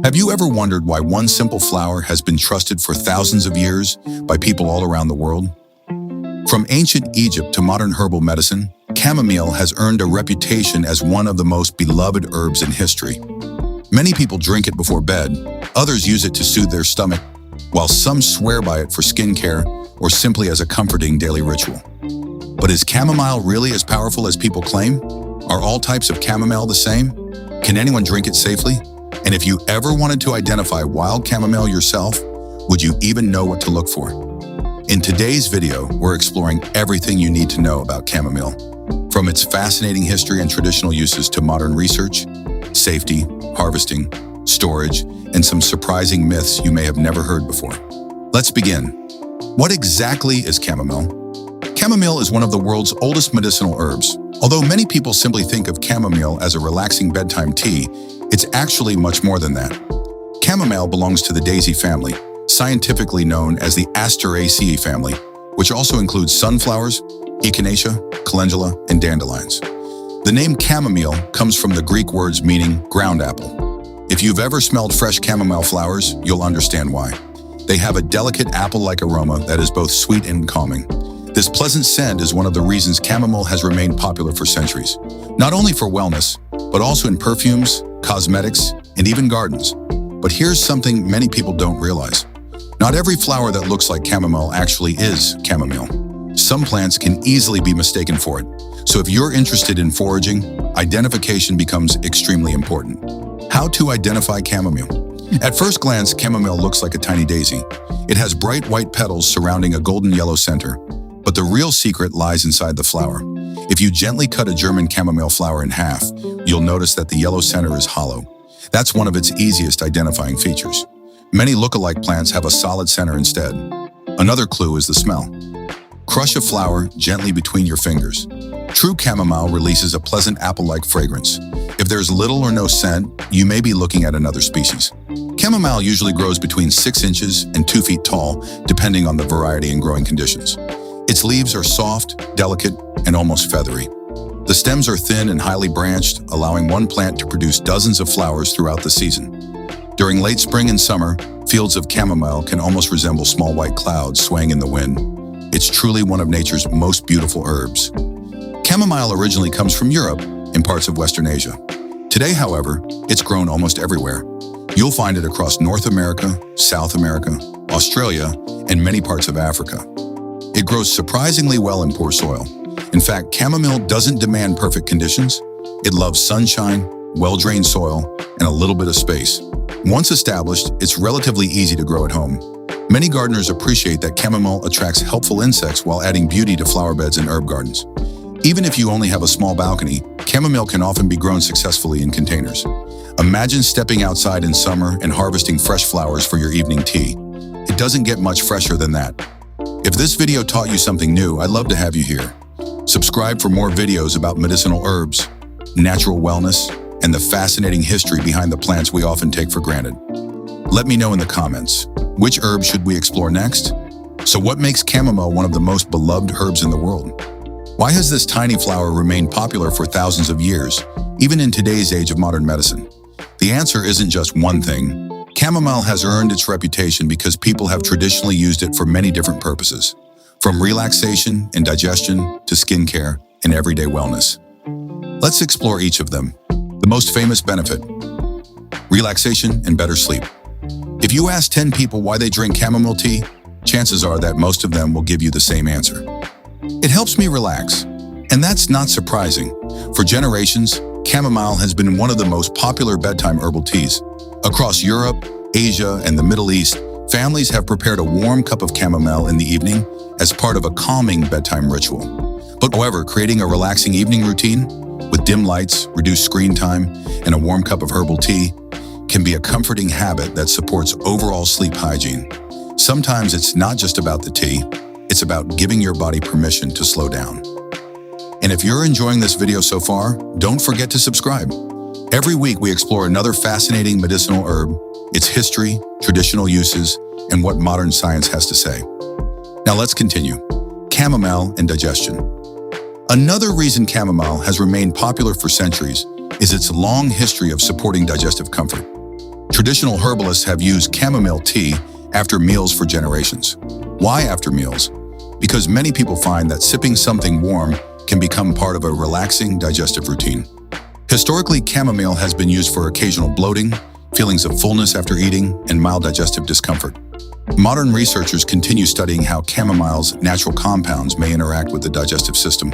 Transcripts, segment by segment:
Have you ever wondered why one simple flower has been trusted for thousands of years by people all around the world? From ancient Egypt to modern herbal medicine, chamomile has earned a reputation as one of the most beloved herbs in history. Many people drink it before bed, others use it to soothe their stomach, while some swear by it for skincare or simply as a comforting daily ritual. But is chamomile really as powerful as people claim? Are all types of chamomile the same? Can anyone drink it safely? And if you ever wanted to identify wild chamomile yourself, would you even know what to look for? In today's video, we're exploring everything you need to know about chamomile, from its fascinating history and traditional uses to modern research, safety, harvesting, storage, and some surprising myths you may have never heard before. Let's begin. What exactly is chamomile? Chamomile is one of the world's oldest medicinal herbs. Although many people simply think of chamomile as a relaxing bedtime tea, it's actually much more than that. Chamomile belongs to the daisy family, scientifically known as the Asteraceae family, which also includes sunflowers, echinacea, calendula, and dandelions. The name chamomile comes from the Greek words meaning ground apple. If you've ever smelled fresh chamomile flowers, you'll understand why. They have a delicate apple-like aroma that is both sweet and calming. This pleasant scent is one of the reasons chamomile has remained popular for centuries, not only for wellness, but also in perfumes, cosmetics, and even gardens. But here's something many people don't realize. Not every flower that looks like chamomile actually is chamomile. Some plants can easily be mistaken for it. So if you're interested in foraging, identification becomes extremely important. How to identify chamomile? At first glance, chamomile looks like a tiny daisy. It has bright white petals surrounding a golden yellow center. But the real secret lies inside the flower. If you gently cut a German chamomile flower in half, you'll notice that the yellow center is hollow. That's one of its easiest identifying features. Many look-alike plants have a solid center instead. Another clue is the smell. Crush a flower gently between your fingers. True chamomile releases a pleasant apple-like fragrance. If there's little or no scent, you may be looking at another species. Chamomile usually grows between 6 inches and 2 feet tall, depending on the variety and growing conditions. Its leaves are soft, delicate, and almost feathery. The stems are thin and highly branched, allowing one plant to produce dozens of flowers throughout the season. During late spring and summer, fields of chamomile can almost resemble small white clouds swaying in the wind. It's truly one of nature's most beautiful herbs. Chamomile originally comes from Europe and parts of Western Asia. Today, however, it's grown almost everywhere. You'll find it across North America, South America, Australia, and many parts of Africa. It grows surprisingly well in poor soil. In fact, chamomile doesn't demand perfect conditions. It loves sunshine, well-drained soil, and a little bit of space. Once established, it's relatively easy to grow at home. Many gardeners appreciate that chamomile attracts helpful insects while adding beauty to flower beds and herb gardens. Even if you only have a small balcony, chamomile can often be grown successfully in containers. Imagine stepping outside in summer and harvesting fresh flowers for your evening tea. It doesn't get much fresher than that. If this video taught you something new, I'd love to have you here. Subscribe for more videos about medicinal herbs, natural wellness, and the fascinating history behind the plants we often take for granted. Let me know in the comments, which herb should we explore next? So what makes chamomile one of the most beloved herbs in the world? Why has this tiny flower remained popular for thousands of years, even in today's age of modern medicine? The answer isn't just one thing. Chamomile has earned its reputation because people have traditionally used it for many different purposes, from relaxation and digestion to skincare and everyday wellness. Let's explore each of them. The most famous benefit: relaxation and better sleep. If you ask 10 people why they drink chamomile tea, chances are that most of them will give you the same answer. It helps me relax. And that's not surprising. For generations, chamomile has been one of the most popular bedtime herbal teas. Across Europe, Asia, and the Middle East, families have prepared a warm cup of chamomile in the evening as part of a calming bedtime ritual. But however, creating a relaxing evening routine with dim lights, reduced screen time, and a warm cup of herbal tea can be a comforting habit that supports overall sleep hygiene. Sometimes it's not just about the tea, it's about giving your body permission to slow down. And if you're enjoying this video so far, don't forget to subscribe. Every week we explore another fascinating medicinal herb, its history, traditional uses, and what modern science has to say. Now let's continue. Chamomile and digestion. Another reason chamomile has remained popular for centuries is its long history of supporting digestive comfort. Traditional herbalists have used chamomile tea after meals for generations. Why after meals? Because many people find that sipping something warm can become part of a relaxing digestive routine. Historically, chamomile has been used for occasional bloating, feelings of fullness after eating, and mild digestive discomfort. Modern researchers continue studying how chamomile's natural compounds may interact with the digestive system.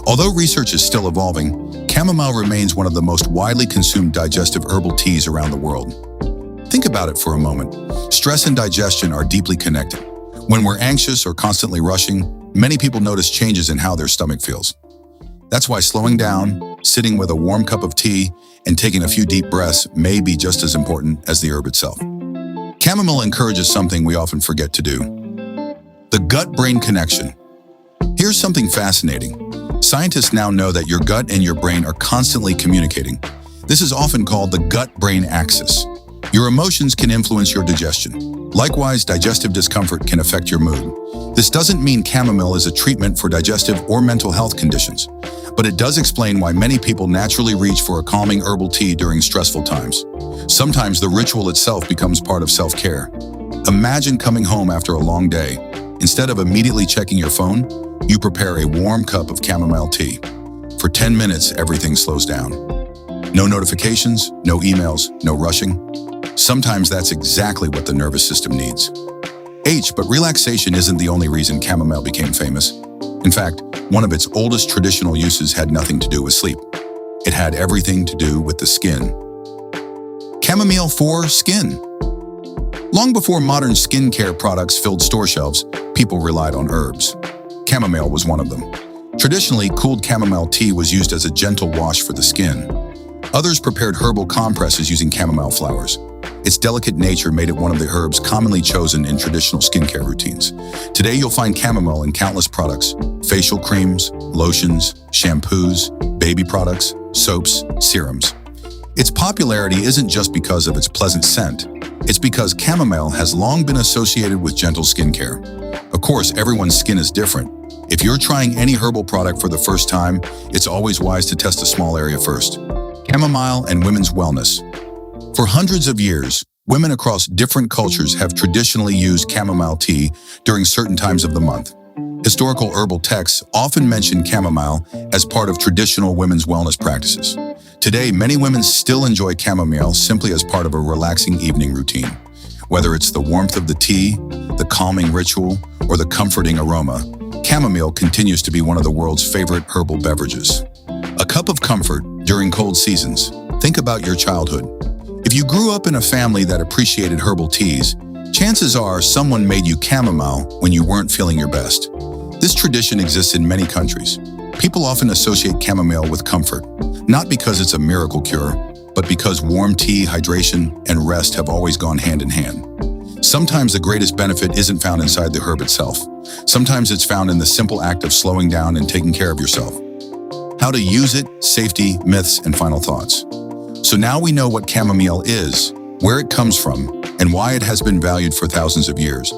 Although research is still evolving, chamomile remains one of the most widely consumed digestive herbal teas around the world. Think about it for a moment. Stress and digestion are deeply connected. When we're anxious or constantly rushing, many people notice changes in how their stomach feels. That's why slowing down, sitting with a warm cup of tea, and taking a few deep breaths may be just as important as the herb itself. Chamomile encourages something we often forget to do: the gut-brain connection. Here's something fascinating. Scientists now know that your gut and your brain are constantly communicating. This is often called the gut-brain axis. Your emotions can influence your digestion. Likewise, digestive discomfort can affect your mood. This doesn't mean chamomile is a treatment for digestive or mental health conditions, but it does explain why many people naturally reach for a calming herbal tea during stressful times. Sometimes the ritual itself becomes part of self-care. Imagine coming home after a long day. Instead of immediately checking your phone, you prepare a warm cup of chamomile tea. For 10 minutes, everything slows down. No notifications, no emails, no rushing. Sometimes that's exactly what the nervous system needs. But relaxation isn't the only reason chamomile became famous. In fact, one of its oldest traditional uses had nothing to do with sleep. It had everything to do with the skin. Chamomile for skin. Long before modern skincare products filled store shelves, people relied on herbs. Chamomile was one of them. Traditionally, cooled chamomile tea was used as a gentle wash for the skin. Others prepared herbal compresses using chamomile flowers. Its delicate nature made it one of the herbs commonly chosen in traditional skincare routines. Today, you'll find chamomile in countless products: facial creams, lotions, shampoos, baby products, soaps, serums. Its popularity isn't just because of its pleasant scent. It's because chamomile has long been associated with gentle skincare. Of course, everyone's skin is different. If you're trying any herbal product for the first time, it's always wise to test a small area first. Chamomile and women's wellness. For hundreds of years, women across different cultures have traditionally used chamomile tea during certain times of the month. Historical herbal texts often mention chamomile as part of traditional women's wellness practices. Today, many women still enjoy chamomile simply as part of a relaxing evening routine. Whether it's the warmth of the tea, the calming ritual, or the comforting aroma, chamomile continues to be one of the world's favorite herbal beverages. A cup of comfort during cold seasons. Think about your childhood. If you grew up in a family that appreciated herbal teas, chances are someone made you chamomile when you weren't feeling your best. This tradition exists in many countries. People often associate chamomile with comfort, not because it's a miracle cure, but because warm tea, hydration, and rest have always gone hand in hand. Sometimes the greatest benefit isn't found inside the herb itself. Sometimes it's found in the simple act of slowing down and taking care of yourself. How to use it, safety, myths, and final thoughts. So now we know what chamomile is, where it comes from, and why it has been valued for thousands of years.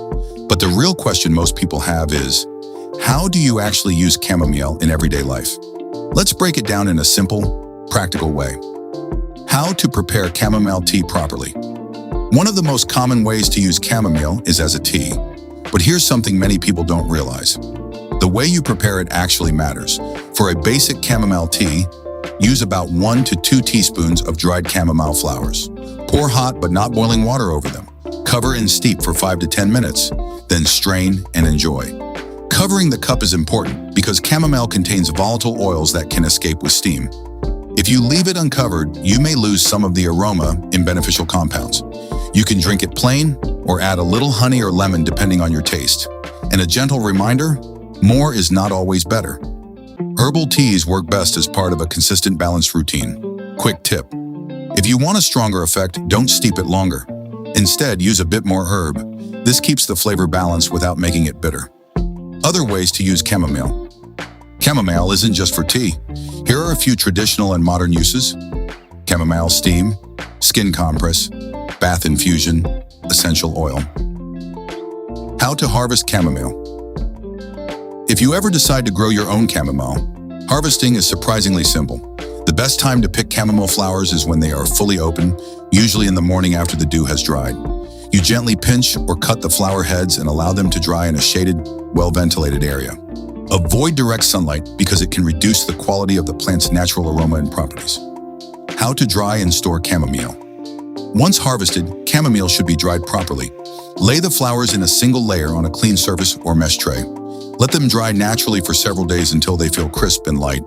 But the real question most people have is, how do you actually use chamomile in everyday life? Let's break it down in a simple, practical way. How to prepare chamomile tea properly. One of the most common ways to use chamomile is as a tea. But here's something many people don't realize. The way you prepare it actually matters. For a basic chamomile tea, use about 1 to 2 teaspoons of dried chamomile flowers. Pour hot but not boiling water over them. Cover and steep for 5 to 10 minutes, then strain and enjoy. Covering the cup is important because chamomile contains volatile oils that can escape with steam. If you leave it uncovered, you may lose some of the aroma and beneficial compounds. You can drink it plain or add a little honey or lemon depending on your taste. And a gentle reminder, more is not always better. Herbal teas work best as part of a consistent balanced routine. Quick tip: if you want a stronger effect, don't steep it longer. Instead, use a bit more herb. This keeps the flavor balanced without making it bitter. Other ways to use chamomile. Chamomile isn't just for tea. Here are a few traditional and modern uses: chamomile steam, skin compress, bath infusion, essential oil. How to harvest chamomile. If you ever decide to grow your own chamomile, harvesting is surprisingly simple. The best time to pick chamomile flowers is when they are fully open, usually in the morning after the dew has dried. You gently pinch or cut the flower heads and allow them to dry in a shaded, well-ventilated area. Avoid direct sunlight because it can reduce the quality of the plant's natural aroma and properties. How to dry and store chamomile. Once harvested, chamomile should be dried properly. Lay the flowers in a single layer on a clean surface or mesh tray. Let them dry naturally for several days until they feel crisp and light.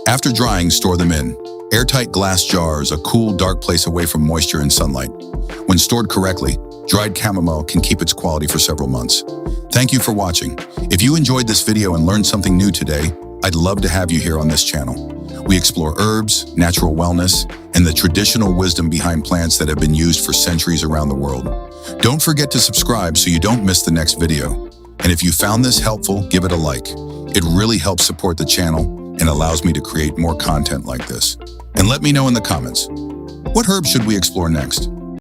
After drying, store them in airtight glass jars, a cool, dark place away from moisture and sunlight. When stored correctly, dried chamomile can keep its quality for several months. Thank you for watching. If you enjoyed this video and learned something new today, I'd love to have you here on this channel. We explore herbs, natural wellness, and the traditional wisdom behind plants that have been used for centuries around the world. Don't forget to subscribe so you don't miss the next video. And if you found this helpful, give it a like. It really helps support the channel and allows me to create more content like this. And let me know in the comments, what herbs should we explore next?